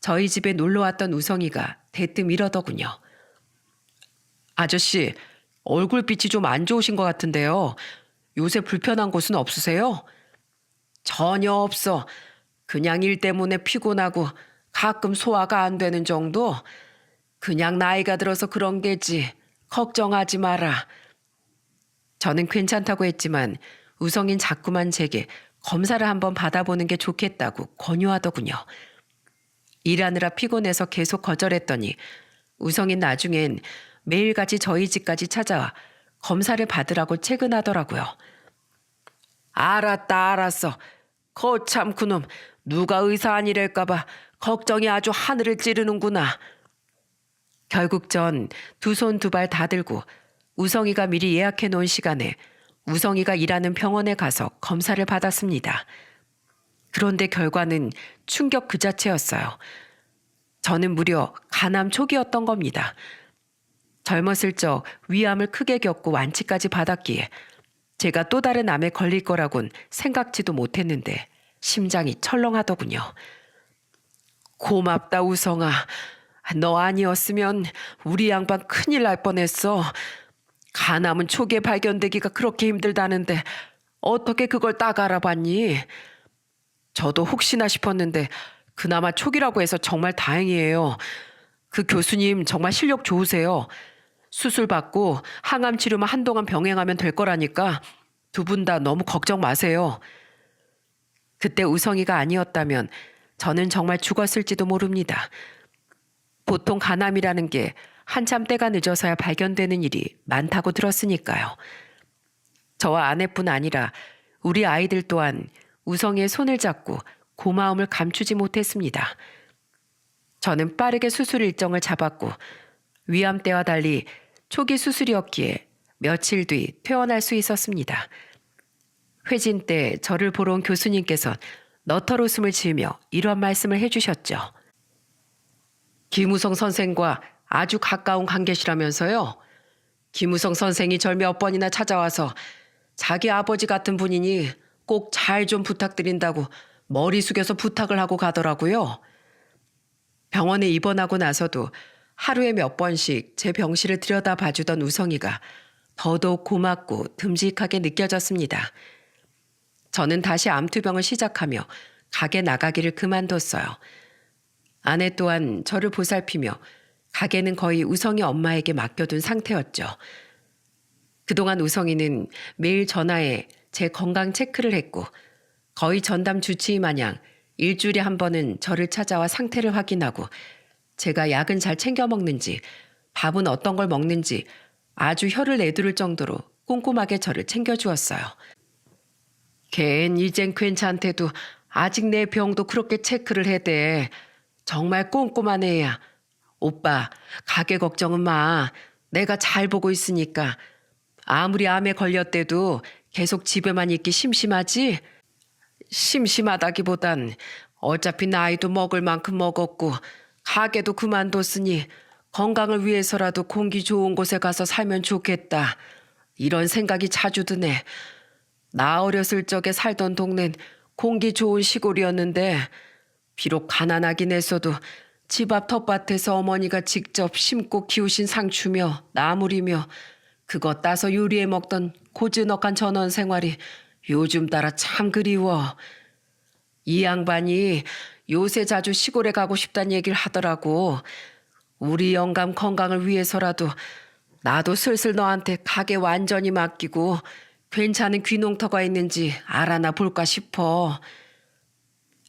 저희 집에 놀러왔던 우성이가 대뜸 이러더군요. 아저씨, 얼굴빛이 좀 안 좋으신 것 같은데요. 요새 불편한 곳은 없으세요? 전혀 없어. 그냥 일 때문에 피곤하고 가끔 소화가 안 되는 정도? 그냥 나이가 들어서 그런 게지. 걱정하지 마라. 저는 괜찮다고 했지만 우성인 자꾸만 제게 검사를 한번 받아보는 게 좋겠다고 권유하더군요. 일하느라 피곤해서 계속 거절했더니 우성인 나중엔 매일같이 저희 집까지 찾아와 검사를 받으라고 채근하더라고요. 알았다 알았어. 거참 그놈 누가 의사 아니랄까봐 걱정이 아주 하늘을 찌르는구나. 결국 전 두 손 두 발 다 들고 우성이가 미리 예약해 놓은 시간에 우성이가 일하는 병원에 가서 검사를 받았습니다. 그런데 결과는 충격 그 자체였어요. 저는 무려 간암 초기였던 겁니다. 젊었을 적 위암을 크게 겪고 완치까지 받았기에 제가 또 다른 암에 걸릴 거라곤 생각지도 못했는데 심장이 철렁하더군요. 고맙다 우성아. 너 아니었으면 우리 양반 큰일 날 뻔했어. 간암은 초기에 발견되기가 그렇게 힘들다는데 어떻게 그걸 딱 알아봤니? 저도 혹시나 싶었는데 그나마 초기라고 해서 정말 다행이에요. 그 교수님 정말 실력 좋으세요. 수술 받고 항암 치료만 한동안 병행하면 될 거라니까 두 분 다 너무 걱정 마세요. 그때 우성이가 아니었다면 저는 정말 죽었을지도 모릅니다. 보통 간암이라는 게 한참 때가 늦어서야 발견되는 일이 많다고 들었으니까요. 저와 아내뿐 아니라 우리 아이들 또한 우성이의 손을 잡고 고마움을 감추지 못했습니다. 저는 빠르게 수술 일정을 잡았고 위암 때와 달리 초기 수술이었기에 며칠 뒤 퇴원할 수 있었습니다. 회진 때 저를 보러 온 교수님께서 너털 웃음을 지으며 이런 말씀을 해주셨죠. 김우성 선생과 아주 가까운 관계시라면서요. 김우성 선생이 절 몇 번이나 찾아와서 자기 아버지 같은 분이니 꼭 잘 좀 부탁드린다고 머리 숙여서 부탁을 하고 가더라고요. 병원에 입원하고 나서도 하루에 몇 번씩 제 병실을 들여다봐주던 우성이가 더더욱 고맙고 듬직하게 느껴졌습니다. 저는 다시 암투병을 시작하며 가게 나가기를 그만뒀어요. 아내 또한 저를 보살피며 가게는 거의 우성이 엄마에게 맡겨둔 상태였죠. 그동안 우성이는 매일 전화해 제 건강 체크를 했고 거의 전담 주치의 마냥 일주일에 한 번은 저를 찾아와 상태를 확인하고 제가 약은 잘 챙겨 먹는지 밥은 어떤 걸 먹는지 아주 혀를 내두를 정도로 꼼꼼하게 저를 챙겨주었어요. 걘 이젠 괜찮대도 아직 내 병도 그렇게 체크를 해대. 정말 꼼꼼한 애야. 오빠, 가게 걱정은 마. 내가 잘 보고 있으니까. 아무리 암에 걸렸대도 계속 집에만 있기 심심하지? 심심하다기보단 어차피 나이도 먹을 만큼 먹었고 가게도 그만뒀으니 건강을 위해서라도 공기 좋은 곳에 가서 살면 좋겠다. 이런 생각이 자주 드네. 나 어렸을 적에 살던 동네는 공기 좋은 시골이었는데 비록 가난하긴 했어도 집 앞 텃밭에서 어머니가 직접 심고 키우신 상추며 나물이며 그것 따서 요리해 먹던 고즈넉한 전원 생활이 요즘 따라 참 그리워. 이 양반이 요새 자주 시골에 가고 싶다는 얘기를 하더라고. 우리 영감 건강을 위해서라도 나도 슬슬 너한테 가게 완전히 맡기고 괜찮은 귀농터가 있는지 알아나 볼까 싶어.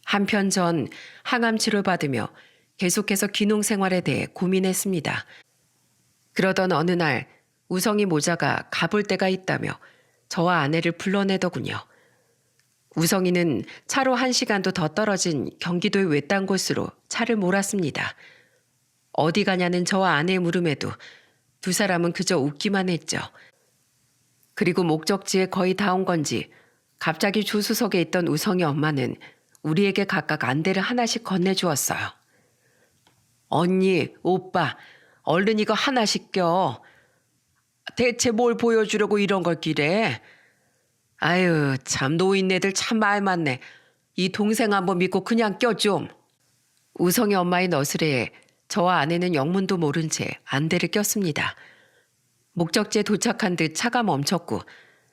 한편 전 항암 치료를 받으며 계속해서 귀농 생활에 대해 고민했습니다. 그러던 어느 날 우성이 모자가 가볼 데가 있다며 저와 아내를 불러내더군요. 우성이는 차로 1시간도 더 떨어진 경기도의 외딴 곳으로 차를 몰았습니다. 어디 가냐는 저와 아내의 물음에도 두 사람은 그저 웃기만 했죠. 그리고 목적지에 거의 다 온 건지 갑자기 조수석에 있던 우성이 엄마는 우리에게 각각 안대를 하나씩 건네주었어요. 언니, 오빠, 얼른 이거 하나씩 껴. 대체 뭘 보여주려고 이런 걸 끼래? 아유, 참 노인네들 참 말 많네. 이 동생 한번 믿고 그냥 껴 좀. 우성이 엄마의 너스레에 저와 아내는 영문도 모른 채 안대를 꼈습니다. 목적지에 도착한 듯 차가 멈췄고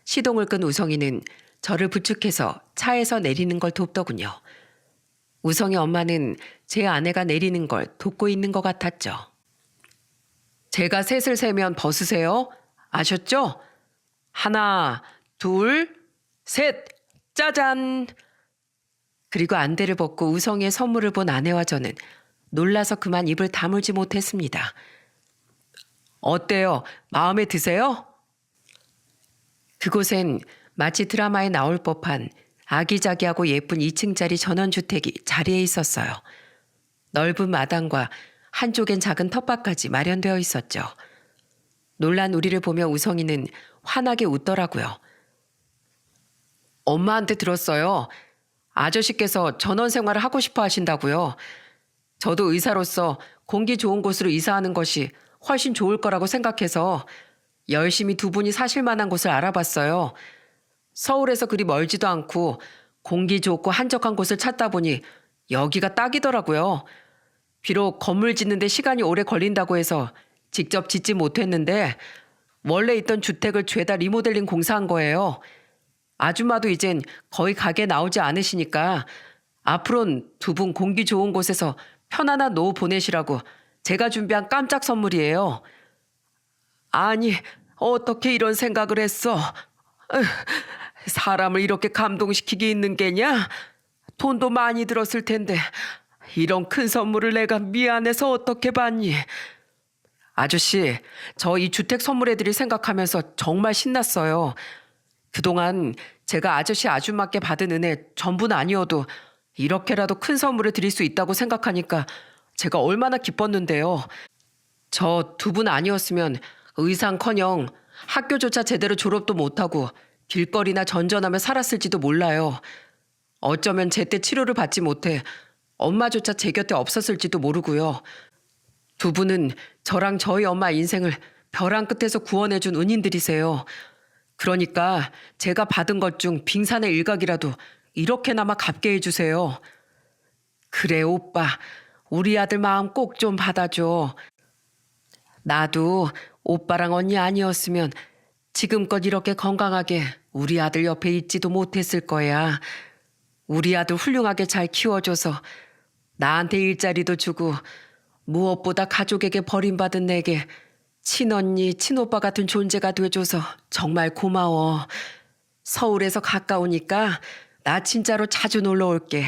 시동을 끈 우성이는 저를 부축해서 차에서 내리는 걸 돕더군요. 우성이 엄마는 제 아내가 내리는 걸 돕고 있는 것 같았죠. 제가 셋을 세면 벗으세요. 아셨죠? 하나, 둘, 셋, 짜잔. 그리고 안대를 벗고 우성이의 선물을 본 아내와 저는 놀라서 그만 입을 다물지 못했습니다. 어때요? 마음에 드세요? 그곳엔 마치 드라마에 나올 법한 아기자기하고 예쁜 2층짜리 전원주택이 자리에 있었어요. 넓은 마당과 한쪽엔 작은 텃밭까지 마련되어 있었죠. 놀란 우리를 보며 우성이는 환하게 웃더라고요. 엄마한테 들었어요. 아저씨께서 전원 생활을 하고 싶어 하신다고요. 저도 의사로서 공기 좋은 곳으로 이사하는 것이 훨씬 좋을 거라고 생각해서 열심히 두 분이 사실 만한 곳을 알아봤어요. 서울에서 그리 멀지도 않고 공기 좋고 한적한 곳을 찾다 보니 여기가 딱이더라고요. 비록 건물 짓는데 시간이 오래 걸린다고 해서 직접 짓지 못했는데 원래 있던 주택을 죄다 리모델링 공사한 거예요. 아줌마도 이젠 거의 가게 나오지 않으시니까 앞으론 두 분 공기 좋은 곳에서 편안한 노후 보내시라고 제가 준비한 깜짝 선물이에요. 아니, 어떻게 이런 생각을 했어? 사람을 이렇게 감동시키기 있는 게냐? 돈도 많이 들었을 텐데 이런 큰 선물을 내가 미안해서 어떻게 받니? 아저씨, 저 이 주택 선물해드릴 생각하면서 정말 신났어요. 그동안 제가 아저씨 아줌마께 받은 은혜 전부는 아니어도 이렇게라도 큰 선물을 드릴 수 있다고 생각하니까 제가 얼마나 기뻤는데요. 저 두 분 아니었으면 의상커녕 학교조차 제대로 졸업도 못하고 길거리나 전전하며 살았을지도 몰라요. 어쩌면 제때 치료를 받지 못해 엄마조차 제 곁에 없었을지도 모르고요. 두 분은 저랑 저희 엄마 인생을 벼랑 끝에서 구원해준 은인들이세요. 그러니까 제가 받은 것 중 빙산의 일각이라도 이렇게나마 갚게 해주세요. 그래 오빠, 우리 아들 마음 꼭 좀 받아줘. 나도 오빠랑 언니 아니었으면 지금껏 이렇게 건강하게 우리 아들 옆에 있지도 못했을 거야. 우리 아들 훌륭하게 잘 키워줘서 나한테 일자리도 주고 무엇보다 가족에게 버림받은 내게 친언니, 친오빠 같은 존재가 돼줘서 정말 고마워. 서울에서 가까우니까 나 진짜로 자주 놀러 올게.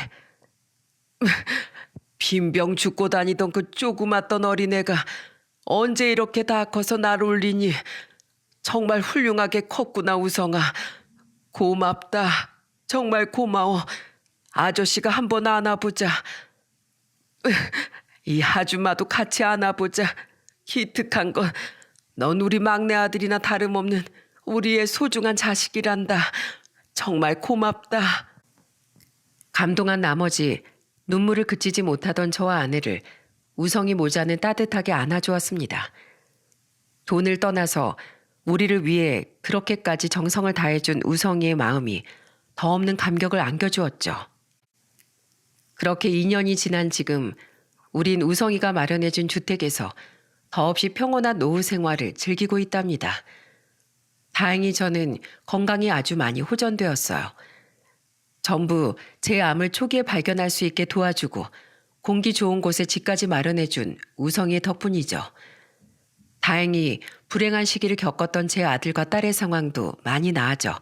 빈병 죽고 다니던 그 조그맣던 어린애가 언제 이렇게 다 커서 날 울리니 정말 훌륭하게 컸구나 우성아. 고맙다. 정말 고마워. 아저씨가 한번 안아보자. 이 아줌마도 같이 안아보자. 기특한 건 넌 우리 막내 아들이나 다름없는 우리의 소중한 자식이란다. 정말 고맙다. 감동한 나머지 눈물을 그치지 못하던 저와 아내를 우성이 모자는 따뜻하게 안아주었습니다. 돈을 떠나서 우리를 위해 그렇게까지 정성을 다해준 우성이의 마음이 더없는 감격을 안겨주었죠. 그렇게 2년이 지난 지금 우린 우성이가 마련해준 주택에서 더없이 평온한 노후 생활을 즐기고 있답니다. 다행히 저는 건강이 아주 많이 호전되었어요. 전부 제 암을 초기에 발견할 수 있게 도와주고 공기 좋은 곳에 집까지 마련해준 우성이의 덕분이죠. 다행히 불행한 시기를 겪었던 제 아들과 딸의 상황도 많이 나아져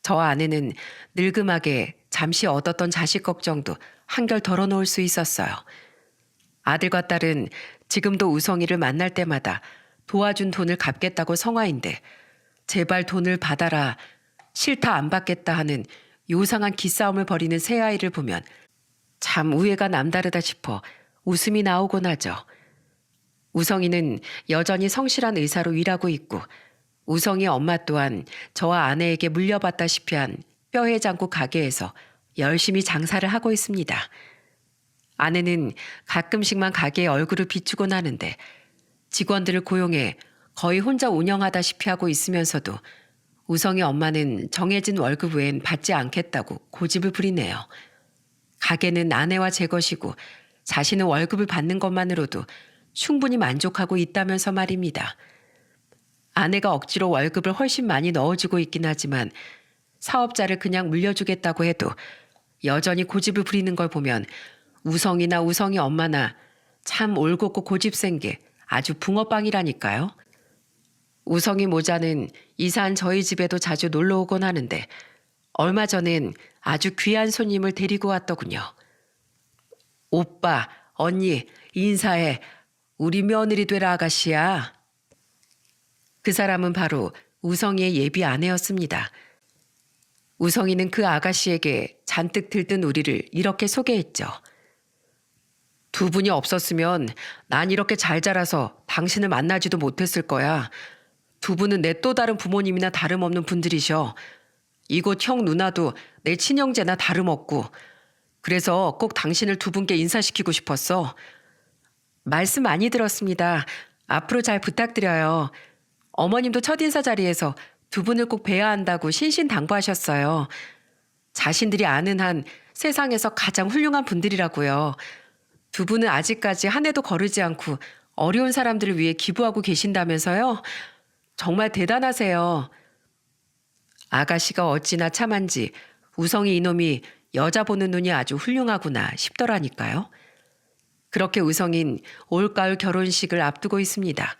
저와 아내는 늙음하게 잠시 얻었던 자식 걱정도 한결 덜어놓을 수 있었어요. 아들과 딸은 지금도 우성이를 만날 때마다 도와준 돈을 갚겠다고 성화인데 제발 돈을 받아라, 싫다 안 받겠다 하는 요상한 기싸움을 벌이는 새아이를 보면 참 우애가 남다르다 싶어 웃음이 나오곤 하죠. 우성이는 여전히 성실한 의사로 일하고 있고 우성이 엄마 또한 저와 아내에게 물려받다시피 한 뼈해장국 가게에서 열심히 장사를 하고 있습니다. 아내는 가끔씩만 가게에 얼굴을 비추곤 하는데 직원들을 고용해 거의 혼자 운영하다시피 하고 있으면서도 우성이 엄마는 정해진 월급 외엔 받지 않겠다고 고집을 부리네요. 가게는 아내와 제 것이고 자신은 월급을 받는 것만으로도 충분히 만족하고 있다면서 말입니다. 아내가 억지로 월급을 훨씬 많이 넣어주고 있긴 하지만 사업자를 그냥 물려주겠다고 해도 여전히 고집을 부리는 걸 보면 우성이나 우성이 엄마나 참 올곧고 고집센 게 아주 붕어빵이라니까요. 우성이 모자는 이사한 저희 집에도 자주 놀러 오곤 하는데 얼마 전엔 아주 귀한 손님을 데리고 왔더군요. 오빠, 언니, 인사해. 우리 며느리 되라 아가씨야. 그 사람은 바로 우성이의 예비 아내였습니다. 우성이는 그 아가씨에게 잔뜩 들뜬 우리를 이렇게 소개했죠. 두 분이 없었으면 난 이렇게 잘 자라서 당신을 만나지도 못했을 거야. 두 분은 내 또 다른 부모님이나 다름없는 분들이셔. 이곳 형 누나도 내 친형제나 다름없고 그래서 꼭 당신을 두 분께 인사시키고 싶었어. 말씀 많이 들었습니다. 앞으로 잘 부탁드려요. 어머님도 첫인사 자리에서 두 분을 꼭 뵈야 한다고 신신당부하셨어요. 자신들이 아는 한 세상에서 가장 훌륭한 분들이라고요. 두 분은 아직까지 한 해도 거르지 않고 어려운 사람들을 위해 기부하고 계신다면서요? 정말 대단하세요. 아가씨가 어찌나 참한지 우성이 이놈이 여자 보는 눈이 아주 훌륭하구나 싶더라니까요. 그렇게 우성인 올가을 결혼식을 앞두고 있습니다.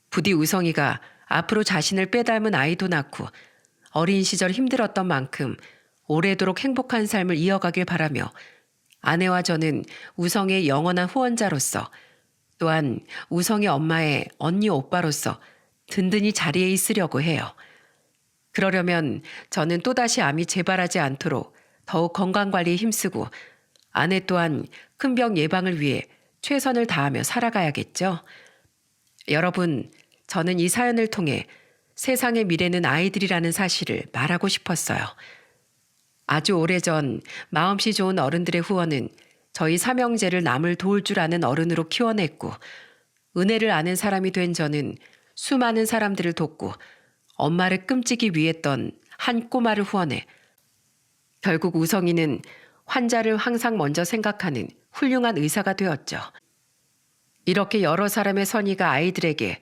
부디 우성이가 앞으로 자신을 빼닮은 아이도 낳고 어린 시절 힘들었던 만큼 오래도록 행복한 삶을 이어가길 바라며 아내와 저는 우성의 영원한 후원자로서 또한 우성의 엄마의 언니 오빠로서 든든히 자리에 있으려고 해요. 그러려면 저는 또다시 암이 재발하지 않도록 더욱 건강관리에 힘쓰고 아내 또한 큰 병 예방을 위해 최선을 다하며 살아가야겠죠. 여러분, 저는 이 사연을 통해 세상의 미래는 아이들이라는 사실을 말하고 싶었어요. 아주 오래전 마음씨 좋은 어른들의 후원은 저희 삼형제를 남을 도울 줄 아는 어른으로 키워냈고 은혜를 아는 사람이 된 저는 수많은 사람들을 돕고 엄마를 끔찍이 위했던 한 꼬마를 후원해 결국 우성이는 환자를 항상 먼저 생각하는 훌륭한 의사가 되었죠. 이렇게 여러 사람의 선의가 아이들에게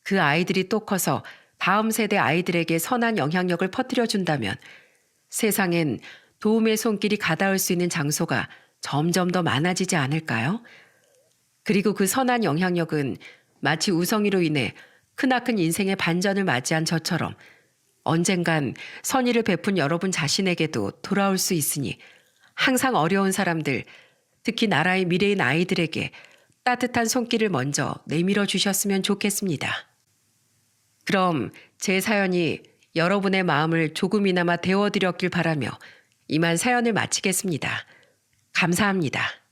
그 아이들이 또 커서 다음 세대 아이들에게 선한 영향력을 퍼뜨려준다면 세상엔 도움의 손길이 가닿을 수 있는 장소가 점점 더 많아지지 않을까요? 그리고 그 선한 영향력은 마치 우성이로 인해 크나큰 인생의 반전을 맞이한 저처럼 언젠간 선의를 베푼 여러분 자신에게도 돌아올 수 있으니 항상 어려운 사람들, 특히 나라의 미래인 아이들에게 따뜻한 손길을 먼저 내밀어 주셨으면 좋겠습니다. 그럼 제 사연이 여러분의 마음을 조금이나마 데워드렸길 바라며 이만 사연을 마치겠습니다. 감사합니다.